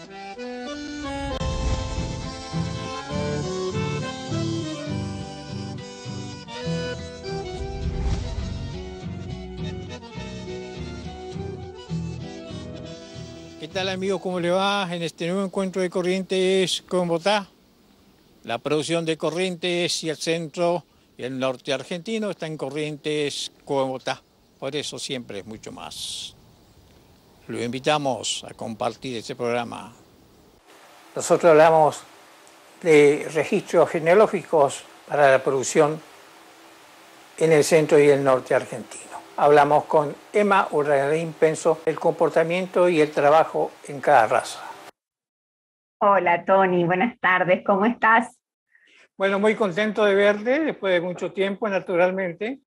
¿Qué tal, amigo? ¿Cómo le va en este nuevo encuentro de Corrientes con Bogotá? La producción de Corrientes y el centro y el norte argentino está en Corrientes con Bogotá. Por eso siempre es mucho más. Lo invitamos a compartir este programa. Nosotros hablamos de registros genealógicos para la producción en el centro y el norte argentino. Hablamos con Emma Urdangarín Penso del comportamiento y el trabajo en cada raza. Hola Tony, buenas tardes, ¿cómo estás? Bueno, muy contento de verte después de mucho tiempo, naturalmente.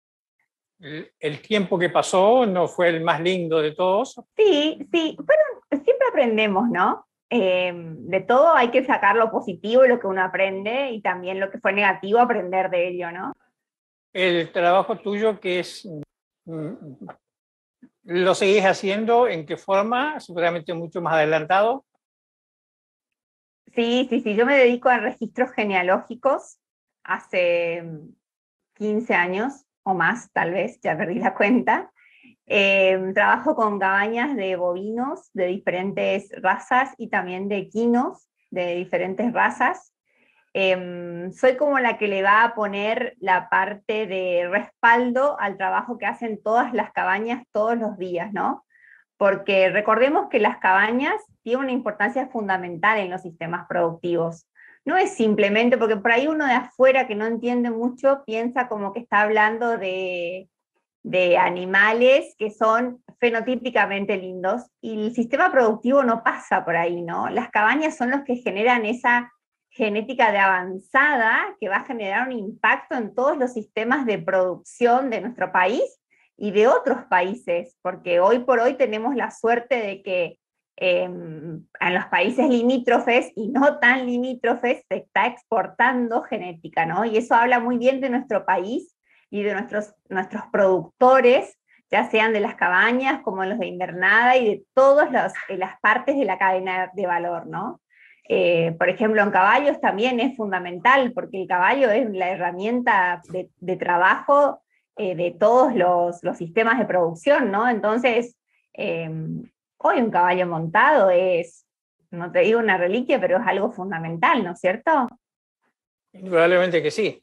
El tiempo que pasó no fue el más lindo de todos. Sí, bueno, siempre aprendemos, ¿no? De todo hay que sacar lo positivo y lo que uno aprende y también lo que fue negativo, aprender de ello, ¿no? El trabajo tuyo que es... ¿Lo seguís haciendo? ¿En qué forma? Seguramente mucho más adelantado. Sí, yo me dedico a registros genealógicos hace 15 años o más, tal vez, ya perdí la cuenta. Trabajo con cabañas de bovinos de diferentes razas y también de equinos de diferentes razas. Soy como la que le va a poner la parte de respaldo al trabajo que hacen todas las cabañas todos los días, ¿no? Porque recordemos que las cabañas tienen una importancia fundamental en los sistemas productivos. No es simplemente, porque por ahí uno de afuera que no entiende mucho piensa como que está hablando de animales que son fenotípicamente lindos, y el sistema productivo no pasa por ahí, ¿no? Las cabañas son los que generan esa genética de avanzada que va a generar un impacto en todos los sistemas de producción de nuestro país y de otros países, porque hoy por hoy tenemos la suerte de que en los países limítrofes y no tan limítrofes se está exportando genética, ¿no? Y eso habla muy bien de nuestro país y de nuestros productores, ya sean de las cabañas como los de invernada y de todas las partes de la cadena de valor, ¿no? Por ejemplo, en caballos también es fundamental, porque el caballo es la herramienta de trabajo de todos los sistemas de producción, ¿no? Entonces, hoy un caballo montado es, no te digo una reliquia, pero es algo fundamental, ¿no es cierto? Indudablemente que sí.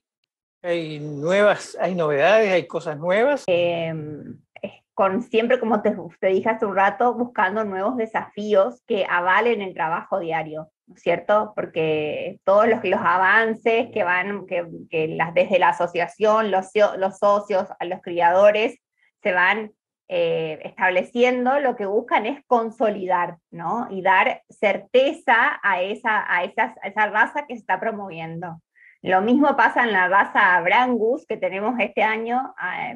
Hay novedades, hay cosas nuevas. Siempre, como te dije hace un rato, buscando nuevos desafíos que avalen el trabajo diario, ¿no es cierto? Porque todos los avances que van, desde la asociación, los socios, a los criadores, se van estableciendo, lo que buscan es consolidar, ¿no? Y dar certeza a esa raza que se está promoviendo. Lo mismo pasa en la raza Brangus que tenemos este año, a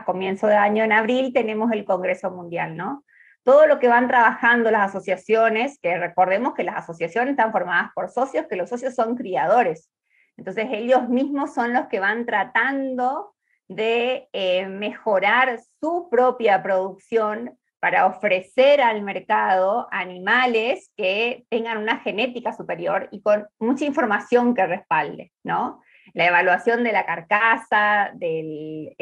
comienzo de año en abril tenemos el Congreso Mundial, ¿no? Todo lo que van trabajando las asociaciones, que recordemos que las asociaciones están formadas por socios, que los socios son criadores. Entonces ellos mismos son los que van tratando de mejorar su propia producción para ofrecer al mercado animales que tengan una genética superior y con mucha información que respalde, ¿no? La evaluación de la carcasa, del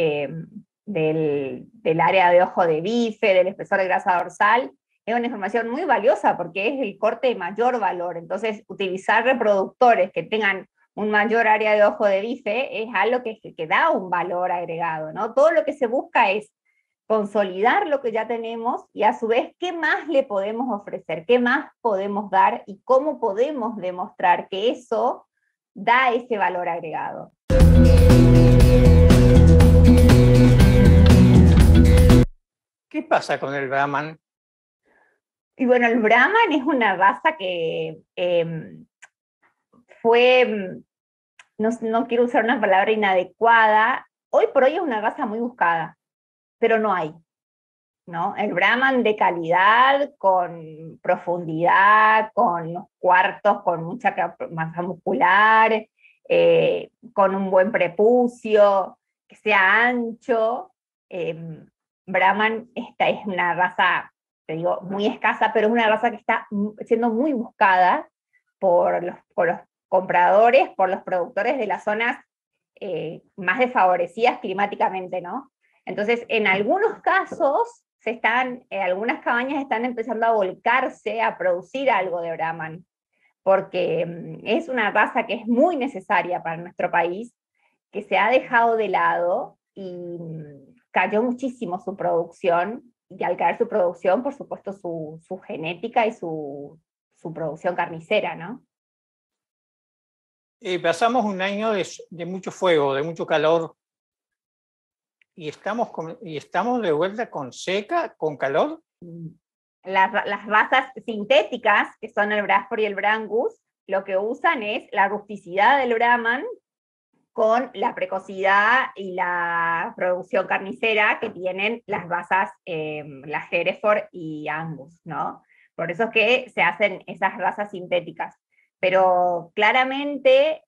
área de ojo de bife, del espesor de grasa dorsal, es una información muy valiosa porque es el corte de mayor valor. Entonces, utilizar reproductores que tengan un mayor área de ojo de bife es algo que da un valor agregado, ¿no? Todo lo que se busca es consolidar lo que ya tenemos y a su vez qué más le podemos ofrecer, qué más podemos dar y cómo podemos demostrar que eso da ese valor agregado. ¿Qué pasa con el Brahman? Y bueno, el Brahman es una raza que no quiero usar una palabra inadecuada, hoy por hoy es una raza muy buscada, pero no hay, ¿no? El Brahman de calidad, con profundidad, con los cuartos, con mucha masa muscular, con un buen prepucio, que sea ancho. Brahman, esta es una raza te digo, muy escasa, pero es una raza que está siendo muy buscada por los compradores, por los productores de las zonas más desfavorecidas climáticamente, ¿no? Entonces, en algunos casos, algunas cabañas están empezando a volcarse a producir algo de Brahman, porque es una raza que es muy necesaria para nuestro país, que se ha dejado de lado y cayó muchísimo su producción, y al caer su producción, por supuesto, su genética y su producción carnicera, ¿no? Pasamos un año de mucho fuego, de mucho calor, y estamos de vuelta con seca, con calor. Las razas sintéticas, que son el Brasfor y el Brangus, lo que usan es la rusticidad del Brahman con la precocidad y la producción carnicera que tienen las razas, las Hereford y Angus, ¿no? Por eso es que se hacen esas razas sintéticas. Pero claramente,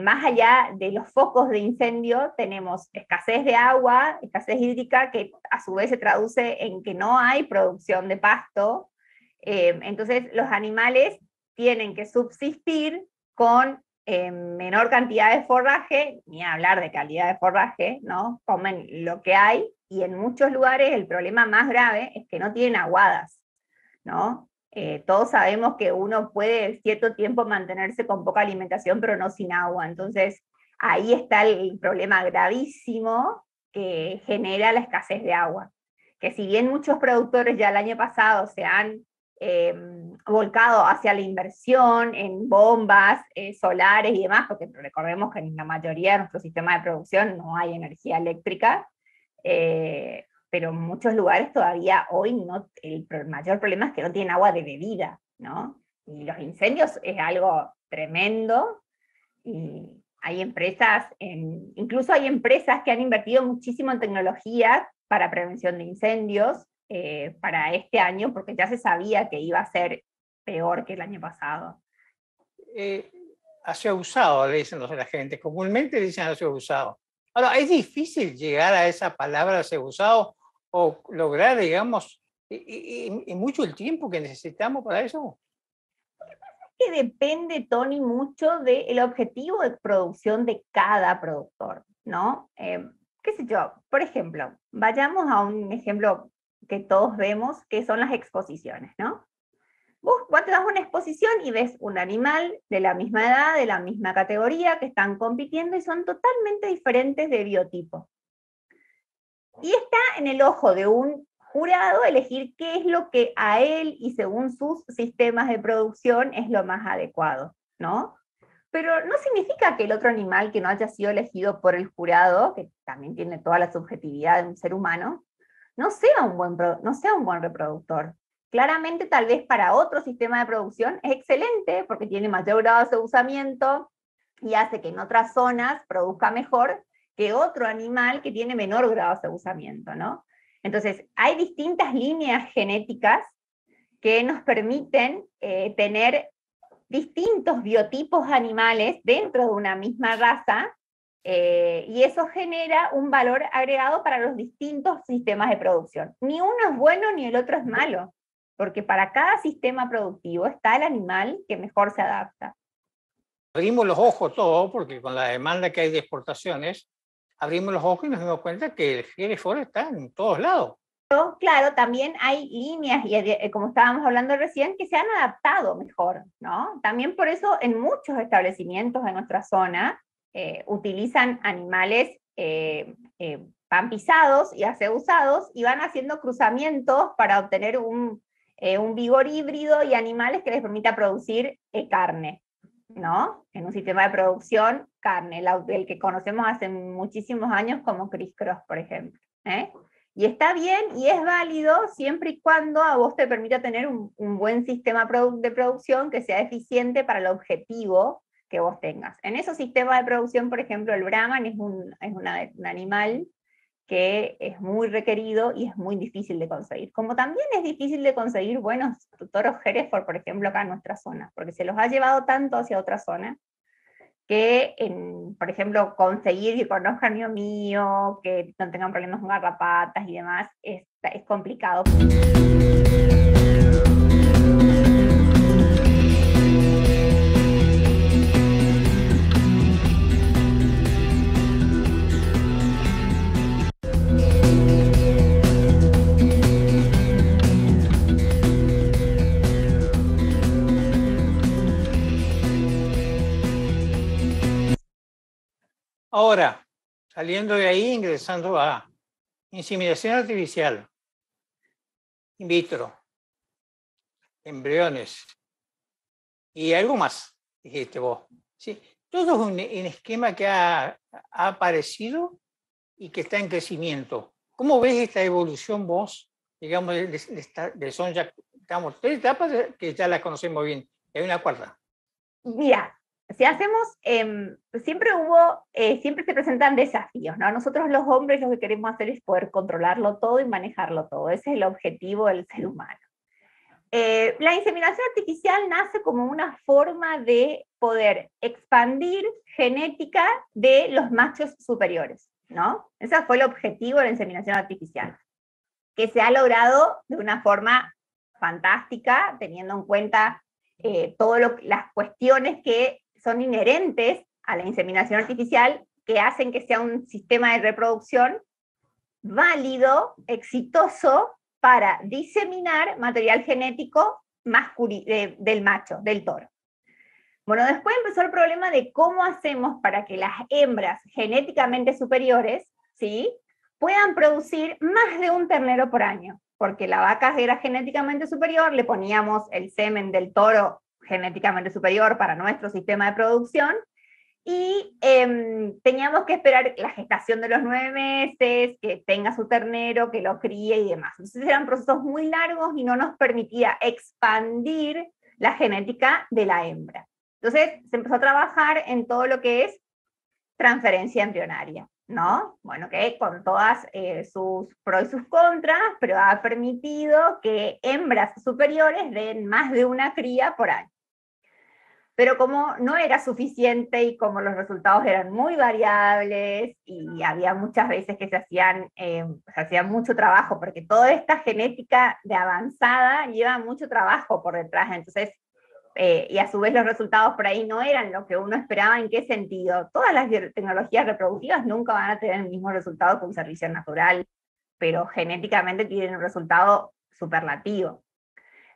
más allá de los focos de incendio, tenemos escasez de agua, escasez hídrica, que a su vez se traduce en que no hay producción de pasto. Entonces, los animales tienen que subsistir con menor cantidad de forraje, ni hablar de calidad de forraje, ¿no? Comen lo que hay, y en muchos lugares el problema más grave es que no tienen aguadas, ¿no? Todos sabemos que uno puede cierto tiempo mantenerse con poca alimentación, pero no sin agua. Entonces, ahí está el problema gravísimo que genera la escasez de agua. Que si bien muchos productores ya el año pasado se han volcado hacia la inversión en bombas solares y demás, porque recordemos que en la mayoría de nuestro sistema de producción no hay energía eléctrica, pero en muchos lugares todavía hoy no, el mayor problema es que no tienen agua de bebida, ¿no? Y los incendios es algo tremendo, y hay empresas, incluso hay empresas que han invertido muchísimo en tecnología para prevención de incendios para este año, porque ya se sabía que iba a ser peor que el año pasado. Hacia usado, le dicen la gente, comúnmente dicen hacia usado. Ahora, es difícil llegar a esa palabra hacia usado o lograr, digamos, y mucho el tiempo que necesitamos para eso. Que depende, Tony, mucho del objetivo de producción de cada productor, ¿no? Qué sé yo, por ejemplo, vayamos a un ejemplo que todos vemos, que son las exposiciones, ¿no? Vos te das una exposición y ves un animal de la misma edad, de la misma categoría, que están compitiendo y son totalmente diferentes de biotipo. Y está en el ojo de un jurado elegir qué es lo que a él y según sus sistemas de producción es lo más adecuado, ¿no? Pero no significa que el otro animal que no haya sido elegido por el jurado, que también tiene toda la subjetividad de un ser humano, no sea un buen reproductor. Claramente, tal vez para otro sistema de producción es excelente porque tiene mayor grado de seusamiento y hace que en otras zonas produzca mejor que otro animal que tiene menor grado de seusamiento, ¿no? Entonces, hay distintas líneas genéticas que nos permiten tener distintos biotipos animales dentro de una misma raza, y eso genera un valor agregado para los distintos sistemas de producción. Ni uno es bueno ni el otro es malo, porque para cada sistema productivo está el animal que mejor se adapta. Abrimos los ojos todos, porque con la demanda que hay de exportaciones, abrimos los ojos y nos dimos cuenta que el Hereford está en todos lados. Pero, claro, también hay líneas, y como estábamos hablando recién, que se han adaptado mejor, ¿no? También por eso en muchos establecimientos de nuestra zona utilizan animales pan pisados y aseusados y van haciendo cruzamientos para obtener un vigor híbrido y animales que les permita producir carne, ¿no? En un sistema de producción, carne, el que conocemos hace muchísimos años como criss-cross, por ejemplo. Y está bien y es válido siempre y cuando a vos te permita tener un buen sistema de producción que sea eficiente para el objetivo que vos tengas. En esos sistemas de producción, por ejemplo, el Brahman es un animal que es muy requerido y es muy difícil de conseguir. Como también es difícil de conseguir buenos toros Hereford, por ejemplo, acá en nuestra zona, porque se los ha llevado tanto hacia otra zona, que, por ejemplo, conseguir que conozcan mío, que no tengan problemas con garrapatas y demás, es complicado. Ahora, saliendo de ahí, ingresando a inseminación artificial, in vitro, embriones y algo más, dijiste vos. ¿Sí? Todo es un esquema que ha aparecido y que está en crecimiento. ¿Cómo ves esta evolución vos, digamos, son ya, digamos, 3 etapas que ya las conocemos bien, hay una cuarta? Mira, si hacemos, siempre se presentan desafíos, ¿no? Nosotros los hombres lo que queremos hacer es poder controlarlo todo y manejarlo todo. Ese es el objetivo del ser humano. La inseminación artificial nace como una forma de poder expandir genética de los machos superiores, ¿no? Ese fue el objetivo de la inseminación artificial, que se ha logrado de una forma fantástica, teniendo en cuenta todas las cuestiones que son inherentes a la inseminación artificial, que hacen que sea un sistema de reproducción válido, exitoso, para diseminar material genético del macho, del toro. Bueno, después empezó el problema de cómo hacemos para que las hembras genéticamente superiores, ¿sí?, puedan producir más de un ternero por año, porque la vaca era genéticamente superior, le poníamos el semen del toro genéticamente superior para nuestro sistema de producción, y teníamos que esperar la gestación de los 9 meses, que tenga su ternero, que lo críe y demás. Entonces eran procesos muy largos y no nos permitía expandir la genética de la hembra. Entonces se empezó a trabajar en todo lo que es transferencia embrionaria, ¿no? Bueno, que con todas sus pros y sus contras, pero ha permitido que hembras superiores den más de una cría por año. Pero como no era suficiente y como los resultados eran muy variables y había muchas veces que se hacía mucho trabajo, porque toda esta genética de avanzada lleva mucho trabajo por detrás, entonces, y a su vez los resultados por ahí no eran lo que uno esperaba. ¿En qué sentido? Todas las tecnologías reproductivas nunca van a tener el mismo resultado que un servicio natural, pero genéticamente tienen un resultado superlativo.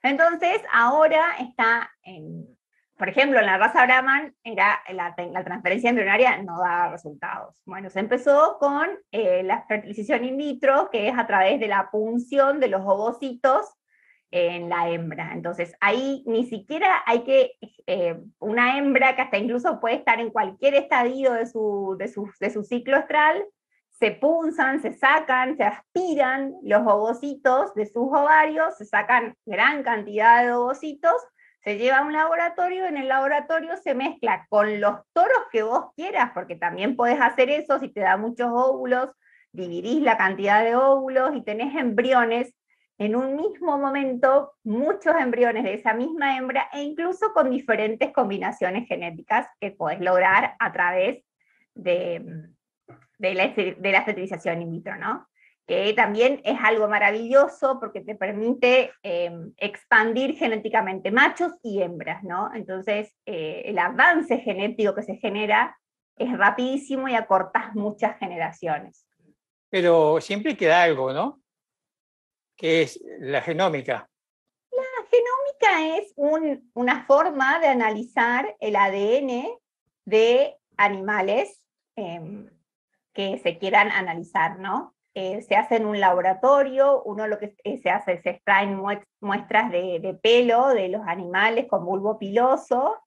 Entonces, ahora está por ejemplo, en la raza Brahman la transferencia embrionaria no daba resultados. Bueno, se empezó con la fertilización in vitro, que es a través de la punción de los ovocitos en la hembra. Entonces, ahí ni siquiera hay que, una hembra que hasta incluso puede estar en cualquier estadio de su ciclo estral, se punzan, se sacan, se aspiran los ovocitos de sus ovarios, se sacan gran cantidad de ovocitos, se lleva a un laboratorio, en el laboratorio se mezcla con los toros que vos quieras, porque también podés hacer eso si te da muchos óvulos, dividís la cantidad de óvulos y tenés embriones en un mismo momento, muchos embriones de esa misma hembra, e incluso con diferentes combinaciones genéticas que podés lograr a través de la fertilización in vitro, ¿no? Que también es algo maravilloso porque te permite expandir genéticamente machos y hembras, ¿no? Entonces, el avance genético que se genera es rapidísimo y acortas muchas generaciones. Pero siempre queda algo, ¿no? Que es la genómica. La genómica es una forma de analizar el ADN de animales que se quieran analizar, ¿no? Se hace en un laboratorio, uno lo que se hace, se extraen muestras de pelo de los animales con bulbo piloso,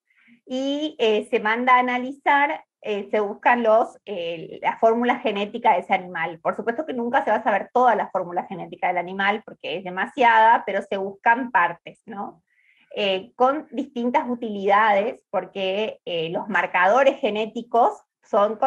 y se manda a analizar, se buscan la fórmula genética de ese animal. Por supuesto que nunca se va a saber toda la fórmula genética del animal, porque es demasiada, pero se buscan partes, ¿no? Con distintas utilidades, porque los marcadores genéticos son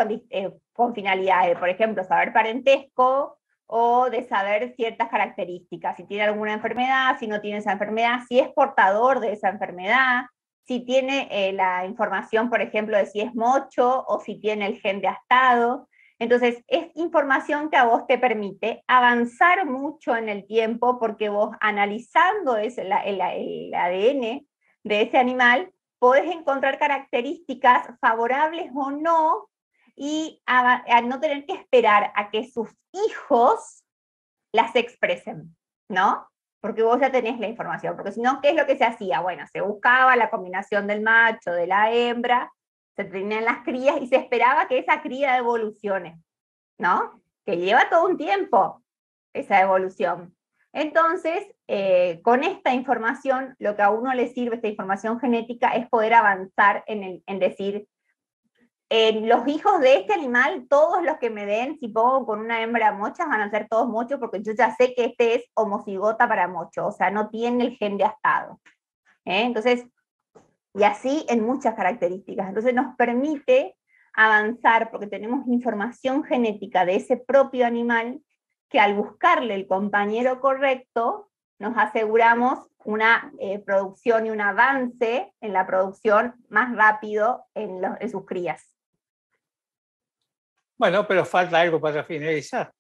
con finalidades, por ejemplo, saber parentesco, o de saber ciertas características, si tiene alguna enfermedad, si no tiene esa enfermedad, si es portador de esa enfermedad, si tiene la información, por ejemplo, de si es mocho o si tiene el gen de Astado. Entonces, es información que a vos te permite avanzar mucho en el tiempo, porque vos analizando el ADN de ese animal, podés encontrar características favorables o no, y a no tener que esperar a que sus hijos las expresen, ¿no? Porque vos ya tenés la información, porque si no, ¿qué es lo que se hacía? Bueno, se buscaba la combinación del macho, de la hembra, se tenían las crías y se esperaba que esa cría evolucione, ¿no? Que lleva todo un tiempo esa evolución. Entonces, con esta información, lo que a uno le sirve, esta información genética, es poder avanzar en decir, los hijos de este animal, todos los que me den, si pongo con una hembra mochas, van a ser todos mochos, porque yo ya sé que este es homocigota para mocho, o sea, no tiene el gen de astado. Entonces, y así en muchas características. Entonces nos permite avanzar, porque tenemos información genética de ese propio animal, que al buscarle el compañero correcto, nos aseguramos una producción y un avance en la producción más rápido en sus crías. Bueno, pero falta algo para finalizar.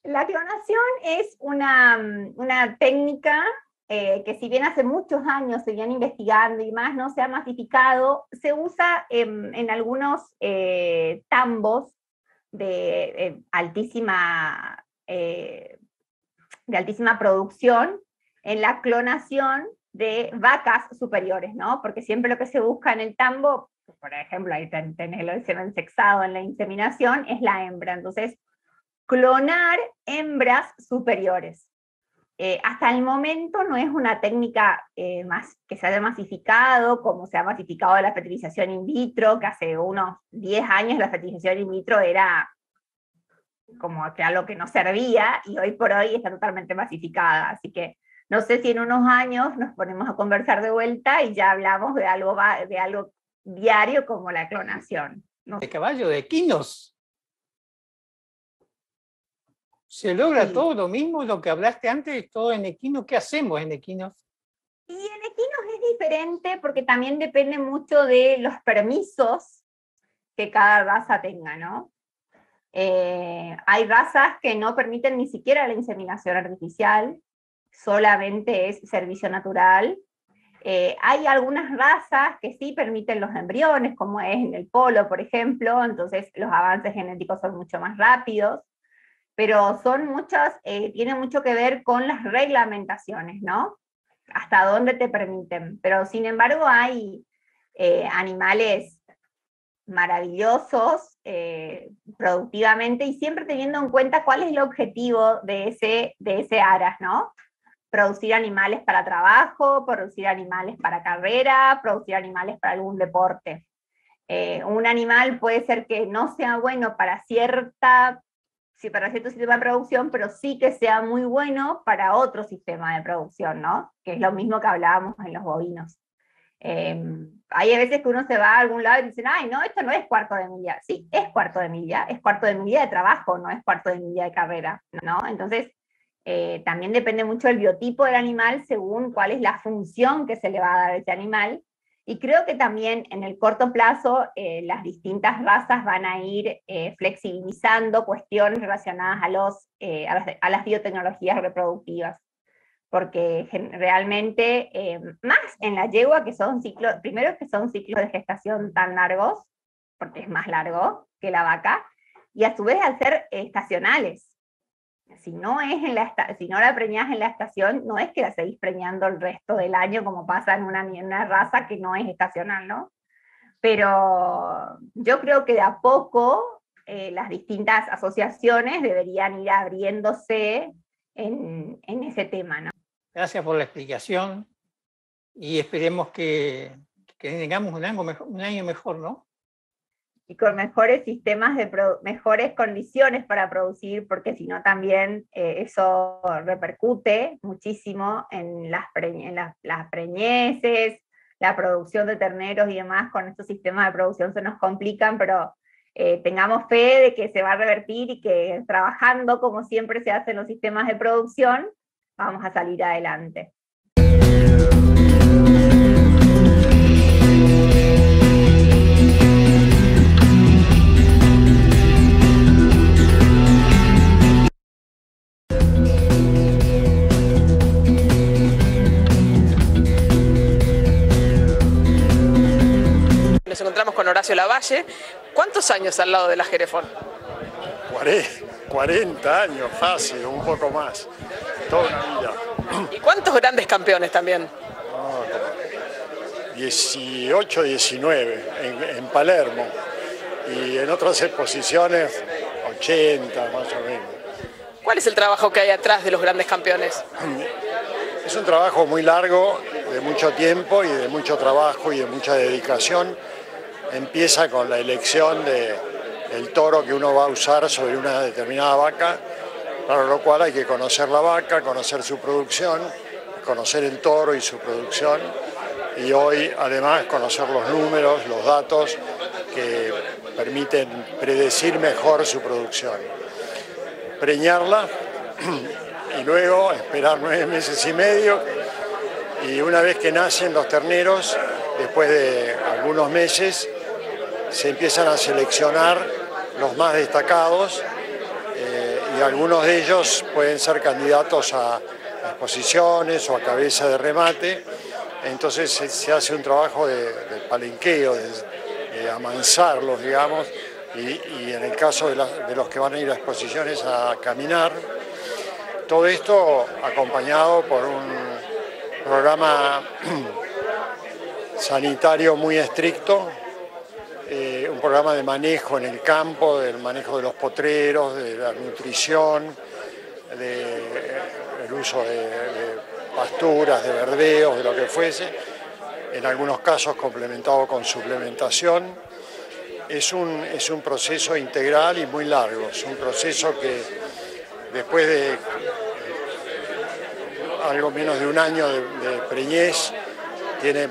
La clonación es una técnica que, si bien hace muchos años se viene investigando y más, no se ha masificado, se usa en algunos tambos de altísima producción, en la clonación de vacas superiores, ¿no? Porque siempre lo que se busca en el tambo, por ejemplo, ahí tenés el semen sexado en la inseminación, es la hembra. Entonces, clonar hembras superiores. Hasta el momento no es una técnica más que se haya masificado, como se ha masificado la fertilización in vitro, que hace unos 10 años la fertilización in vitro era como que algo que no servía, y hoy por hoy está totalmente masificada. Así que no sé si en unos años nos ponemos a conversar de vuelta y ya hablamos de algo diario como la clonación. No sé. De caballo, de equinos. ¿Se logra Sí. todo lo mismo, lo que hablaste antes, todo en equinos? ¿Qué hacemos en equinos? Y en equinos es diferente, porque también depende mucho de los permisos que cada raza tenga, ¿no? Hay razas que no permiten ni siquiera la inseminación artificial, solamente es servicio natural. Hay algunas razas que sí permiten los embriones, como es en el polo, por ejemplo, entonces los avances genéticos son mucho más rápidos, pero son muchas, tiene mucho que ver con las reglamentaciones, ¿no? Hasta dónde te permiten, pero sin embargo hay animales maravillosos productivamente, y siempre teniendo en cuenta cuál es el objetivo de ese aras, ¿no? Producir animales para trabajo, producir animales para carrera, producir animales para algún deporte. Un animal puede ser que no sea bueno para cierto sistema de producción, pero sí que sea muy bueno para otro sistema de producción, ¿no? Que es lo mismo que hablábamos en los bovinos. Hay veces que uno se va a algún lado y dicen, ay, no, esto no es cuarto de milla. Sí, es cuarto de milla de trabajo, no es cuarto de milla de carrera, ¿no? Entonces, también depende mucho del biotipo del animal, según cuál es la función que se le va a dar a ese animal. Y creo que también en el corto plazo las distintas razas van a ir flexibilizando cuestiones relacionadas a las biotecnologías reproductivas, porque realmente, más en la yegua, que son ciclos, primero que son ciclos de gestación tan largos, porque es más largo que la vaca, y a su vez al ser estacionales. Si no la preñás en la estación, no es que la seguís preñando el resto del año, como pasa en una raza que no es estacional, ¿no? Pero yo creo que de a poco las distintas asociaciones deberían ir abriéndose en ese tema, ¿no? Gracias por la explicación, y esperemos que tengamos un año mejor, ¿no? Y con mejores sistemas mejores condiciones para producir, porque si no también eso repercute muchísimo en las preñeces, la producción de terneros y demás. Con estos sistemas de producción se nos complican, pero tengamos fe de que se va a revertir, y que trabajando como siempre se hace en los sistemas de producción, vamos a salir adelante. con Horacio Lavalle. ¿Cuántos años al lado de la Gerefón? 40 años, fácil, un poco más. Toda una vida. ¿Y cuántos grandes campeones también? 18, 19 en Palermo. Y en otras exposiciones, 80 más o menos. ¿Cuál es el trabajo que hay atrás de los grandes campeones? Es un trabajo muy largo, de mucho tiempo y de mucho trabajo y de mucha dedicación. Empieza con la elección del toro que uno va a usar sobre una determinada vaca, para lo cual hay que conocer la vaca, conocer su producción, conocer el toro y su producción, y hoy además conocer los números, los datos que permiten predecir mejor su producción. Preñarla y luego esperar 9 meses y medio, y una vez que nacen los terneros, después de algunos meses, se empiezan a seleccionar los más destacados, y algunos de ellos pueden ser candidatos a exposiciones o a cabeza de remate. Entonces se hace un trabajo de palenqueo, de amansarlos, digamos, y en el caso de los que van a ir a exposiciones, a caminar. Todo esto acompañado por un programa sanitario muy estricto, un programa de manejo en el campo, del manejo de los potreros, de la nutrición, del uso de pasturas, de verdeos, de lo que fuese, en algunos casos complementado con suplementación. Es un proceso integral y muy largo, es un proceso que después de algo menos de un año de preñez, tiene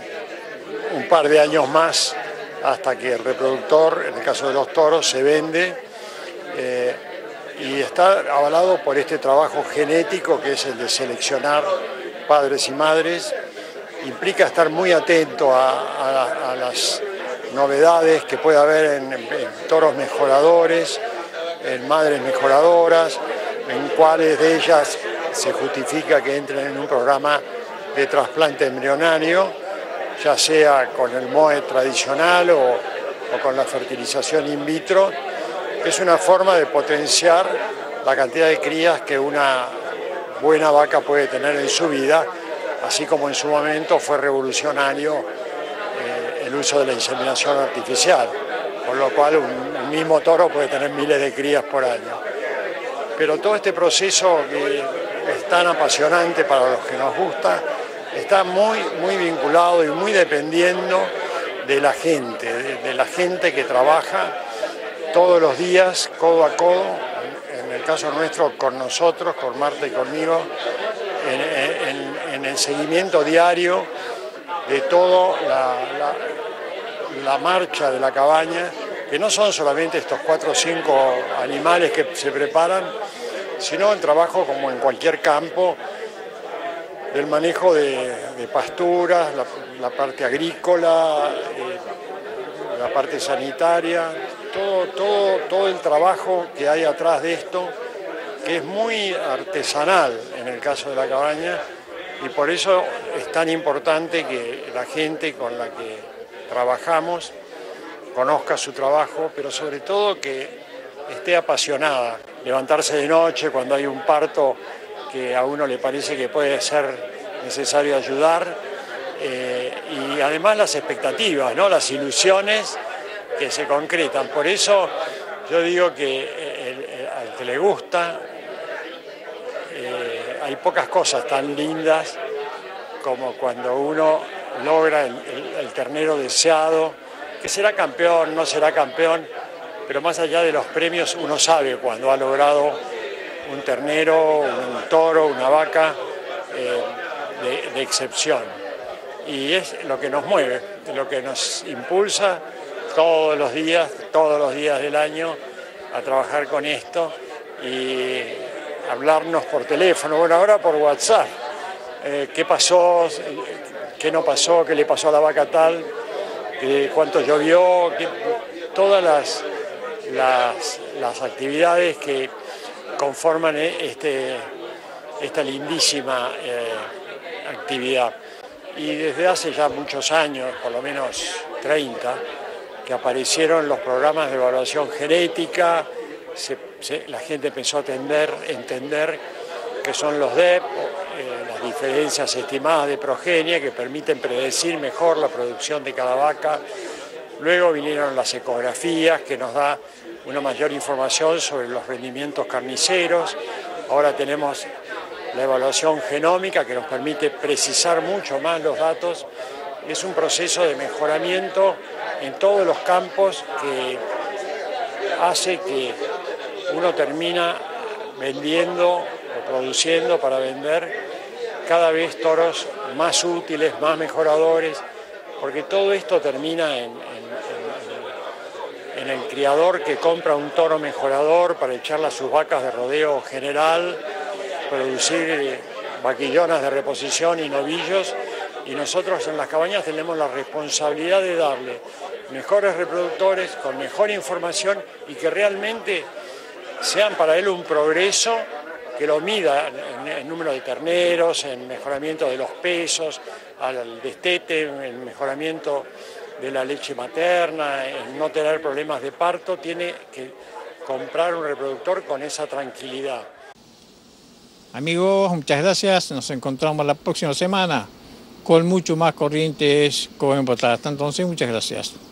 un par de años más hasta que el reproductor, en el caso de los toros, se vende, y está avalado por este trabajo genético que es el de seleccionar padres y madres. Implica estar muy atento a las novedades que puede haber en toros mejoradores, en madres mejoradoras, en cuáles de ellas se justifica que entren en un programa de trasplante embrionario, ya sea con el MOE tradicional o con la fertilización in vitro. Es una forma de potenciar la cantidad de crías que una buena vaca puede tener en su vida, así como en su momento fue revolucionario el uso de la inseminación artificial, por lo cual un mismo toro puede tener miles de crías por año. Pero todo este proceso que es tan apasionante para los que nos gusta, está muy vinculado y muy dependiendo de la gente que trabaja todos los días, codo a codo, en el caso nuestro con nosotros, con Marta y conmigo, en el seguimiento diario de toda la marcha de la cabaña, que no son solamente estos 4 o 5 animales que se preparan, sino el trabajo como en cualquier campo, del manejo de pasturas, la parte agrícola, la parte sanitaria, todo el trabajo que hay atrás de esto, que es muy artesanal en el caso de la cabaña, y por eso es tan importante que la gente con la que trabajamos conozca su trabajo, pero sobre todo que esté apasionada. Levantarse de noche cuando hay un parto que a uno le parece que puede ser necesario ayudar, y además las expectativas, ¿no? Las ilusiones que se concretan. Por eso yo digo que al que le gusta, hay pocas cosas tan lindas como cuando uno logra el ternero deseado, que será campeón, no será campeón, pero más allá de los premios uno sabe cuando ha logrado un ternero, un toro, una vaca de excepción. Y es lo que nos mueve, lo que nos impulsa todos los días del año a trabajar con esto y hablarnos por teléfono, bueno, ahora por WhatsApp. ¿Qué pasó? ¿Qué no pasó? ¿Qué le pasó a la vaca tal? ¿Cuánto llovió? Todas las actividades que conforman esta lindísima actividad. Y desde hace ya muchos años, por lo menos 30, que aparecieron los programas de evaluación genética, la gente empezó a entender que son los DEP, las diferencias estimadas de progenie que permiten predecir mejor la producción de cada vaca. Luego vinieron las ecografías, que nos da una mayor información sobre los rendimientos carniceros. Ahora tenemos la evaluación genómica, que nos permite precisar mucho más los datos. Es un proceso de mejoramiento en todos los campos que hace que uno termina vendiendo o produciendo para vender cada vez toros más útiles, más mejoradores, porque todo esto termina en el criador que compra un toro mejorador para echarle a sus vacas de rodeo general, producir vaquillonas de reposición y novillos, y nosotros en las cabañas tenemos la responsabilidad de darle mejores reproductores con mejor información y que realmente sean para él un progreso que lo mida en número de terneros, en mejoramiento de los pesos, al destete, en mejoramiento de la leche materna, en no tener problemas de parto. Tiene que comprar un reproductor con esa tranquilidad. Amigos, muchas gracias. Nos encontramos la próxima semana con mucho más Corrientes Coven Bogotá. Hasta entonces, muchas gracias.